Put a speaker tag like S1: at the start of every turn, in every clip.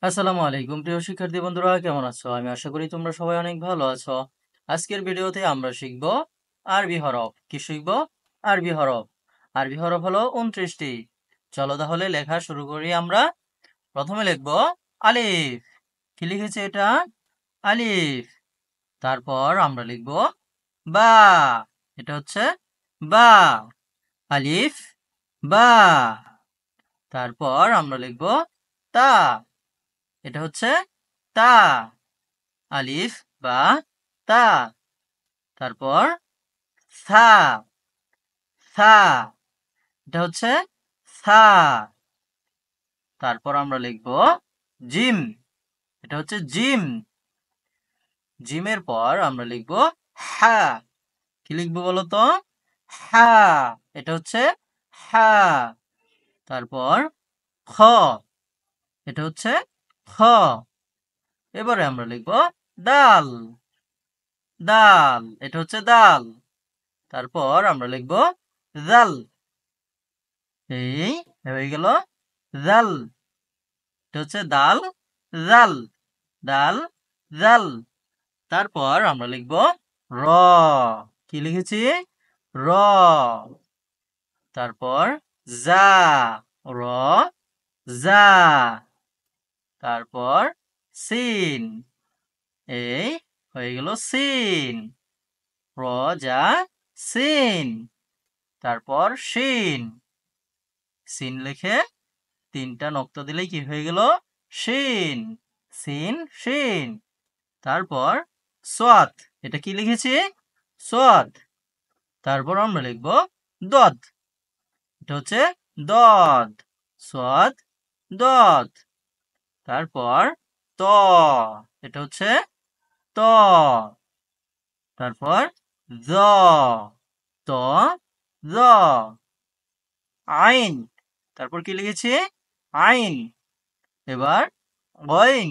S1: আসসালামু আলাইকুম প্রিয় শিক্ষার্থী বন্ধুরা, কেমন আছো? আমি আশা করি তোমরা সবাই অনেক ভালো আছো। আজকের ভিডিওতে আমরা শিখব আরবি হরফ। কি শিখব? আরবি হরফ। আরবি হরফ হলো 29টি। চলো তাহলে লেখা শুরু করি আমরা। প্রথমে লিখব আলিফ। কি লিখেছে এটা? আলিফ। তারপর আমরা লিখব বা। এটা হচ্ছে বা। আলিফ বা। তারপর আমরা লিখব তা। এটা হচ্ছে তা। আলিফ বা তা। তারপর সা। সা। এটা হচ্ছে সা। তারপর আমরা লিখব জিম। এটা হচ্ছে জিম। জিমের পর আমরা লিখব হা। কি লিখবো বলো তো? হা। এটা হচ্ছে হা। তারপর খ। এটা হচ্ছে খ। এবারে আমরা লিখব দাল। দাল। এটা হচ্ছে দাল। তারপর আমরা লিখব জাল। এই হয়ে গেল জাল। এটা হচ্ছে দাল জাল। দাল জাল। তারপর আমরা লিখব র। কি লিখেছি? র। তারপর জা। র জা। তারপর সিন। এই হয়ে গেল সিন। র জা সিন। তারপর শিন। সিন লিখে তিনটা নক্তা দিলেই কি হয়ে গেল? শিন। সিন শিন। তারপর সোয়াদ। এটা কি লিখেছি? সোয়াদ। তারপর আমরা লিখব দদ। এটা হচ্ছে দদ। সোয়াদ দদ। তারপর ত। এটা হচ্ছে ত। তারপর জ। ত জ। আইন। তারপর কি লিখেছি? আইন। এবার গইন।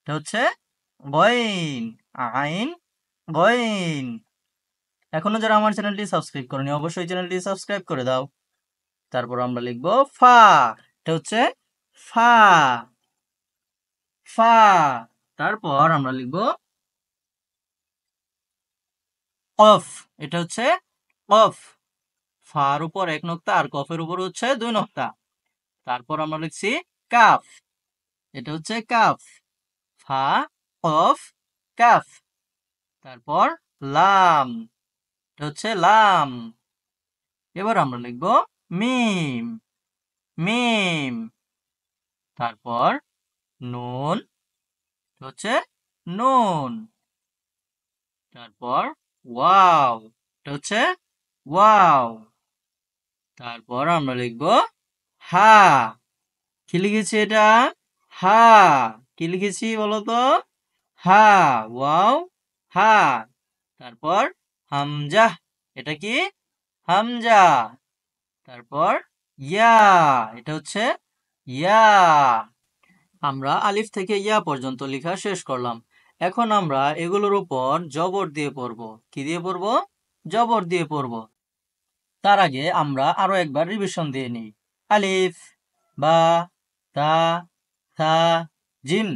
S1: এটা হচ্ছে গইন। আইন গইন। এখনো যারা আমার চ্যানেলটি সাবস্ক্রাইব করনি অবশ্যই চ্যানেলটি সাবস্ক্রাইব করে দাও। তারপর আমরা লিখব ফা। এটা হচ্ছে ফা। ফা। তারপর আমরা লিখব কফ। এটা হচ্ছে কফ। ফার উপর এক নক্তা আর কফের উপর হচ্ছে দুই নক্তা। তারপর আমরা লিখছি কাফ। এটা হচ্ছে কাফ। ফা কফ কাফ। তারপর লাম। এটা হচ্ছে লাম। এবার আমরা লিখব মিম। মিম। তারপর নুন। এটা হচ্ছে নুন। তারপর ওয়াও। এটা হচ্ছে ওয়াও। তারপর আমরা লিখব হা। কি লিখেছি এটা? হা। কি লিখেছি বলতো? হা। ওয়াও হা। তারপর হামজা। এটা কি? হামজা। তারপর ইয়া। এটা হচ্ছে ইয়া। আমরা আলিফ থেকে ইয়া পর্যন্ত লেখা শেষ করলাম। এখন আমরা এগুলোর উপর জবর দিয়ে পড়ব। কি দিয়ে পড়ব? জবর দিয়ে পড়ব। তার আগে আমরা আরো একবার রিভিশন দিয়ে নিই। আলিফ বা তা থা জিম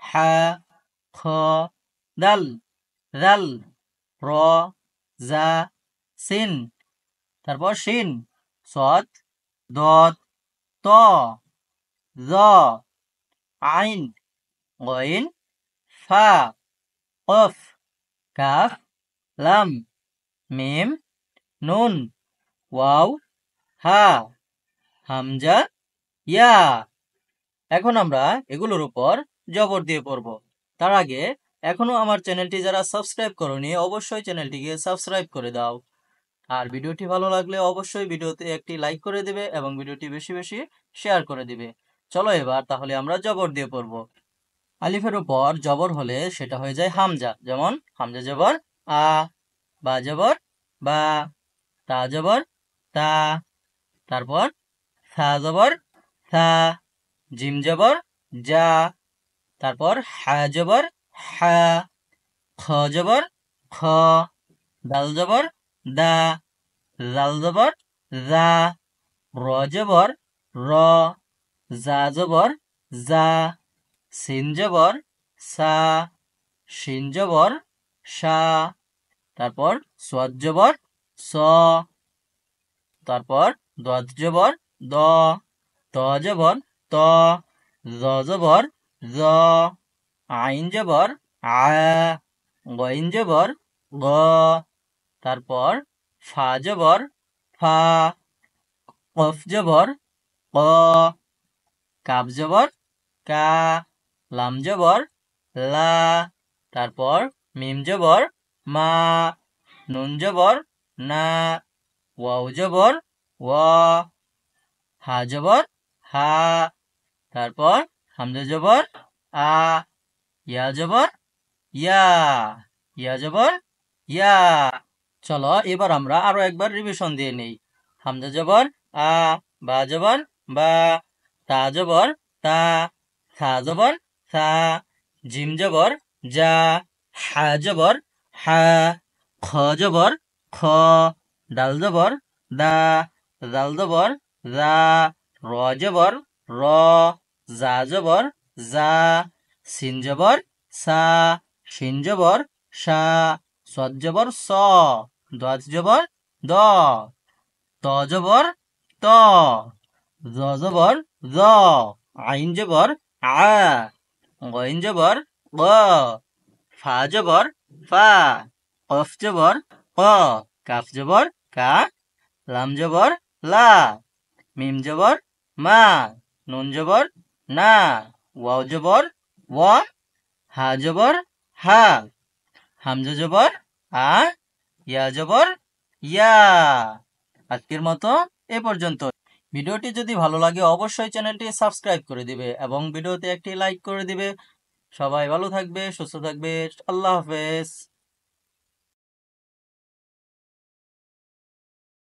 S1: হা খ দাল রাল র জা সিন। তারপর শিন সদ দদ ত জ আইন গইন ফা কফ কাফ লাম মিম নুন ওয়াও হা হামজা ইয়া। এখন আমরা এগুলোর উপর জবর দিয়ে পড়ব। তার আগে এখনো আমার চ্যানেলটি যারা সাবস্ক্রাইব করনি অবশ্যই চ্যানেলটিকে সাবস্ক্রাইব করে দাও। আর ভিডিওটি ভালো লাগলে অবশ্যই ভিডিওতে একটি লাইক করে দিবে এবং ভিডিওটি বেশি বেশি শেয়ার করে দিবে। চলো এবার তাহলে আমরা জবর দিয়ে পড়ব। আলিফের উপর জবর হলে সেটা হয়ে যায় হামজা। যেমন হামজা জবর আ, বা জবর বা, তা জবর তা। তারপর সা জবর সা, জিম জবর যা। তারপর হা জবর হা, খ জবর খ, দাল জবর দা, জাল জবর জা, র জবর র, জা জবর জা, সিন জবর সা, শিন জবর সা, তারপর সোয়াদ জবর স, তারপর দদ জবর দ, ত জবর ত, জ জবর জ, আইন জবর আ, গইন জবর গ, তারপর ফা জবর ফা, কফ জবর ক, কাফ জবর কা, লাম জবর লা, তারপর মিম জবর মা, নুন জবর না, ওয়াও জবর ওয়া, হা জবর হা, তারপর হামজা জবর আ, ইয়া জবর ইয়া, ইয়া জবর ইয়া। চলো এবার আমরা আরো একবার রিভিশন দিয়ে নেই। হামজা জবর আ, বা জবর বা, তা জবর তা, থা জবর থা, জিম জবর যা, হা জবর হা, খ জবর খ, ডাল জবর দা, জাল জবর জা, র জবর র, জা জবর জা, সিন জবর সা, শিন জবর সা, সদ জবর স, দজ জবর দ, ত জবর ত, জ জবর জ, আইন জবর আ, গইন জবর গ, ফা জবর ফা, কফ জবর ক, কাফ জবর কা, লাম জবর লা, মিম জবর মা, নুন জবর না, ওয়াও জবর ওয়া, হা জবর হা, হামজা জবর আ, ইয়া জবর ইয়া। আজকের মতো এ পর্যন্ত। ভিডিওটি যদি ভালো লাগে অবশ্যই চ্যানেলটি সাবস্ক্রাইব করে দিবে এবং ভিডিওতে একটি লাইক করে দিবে। সবাই ভালো থাকবে, সুস্থ থাকবে। আল্লাহ হাফেজ।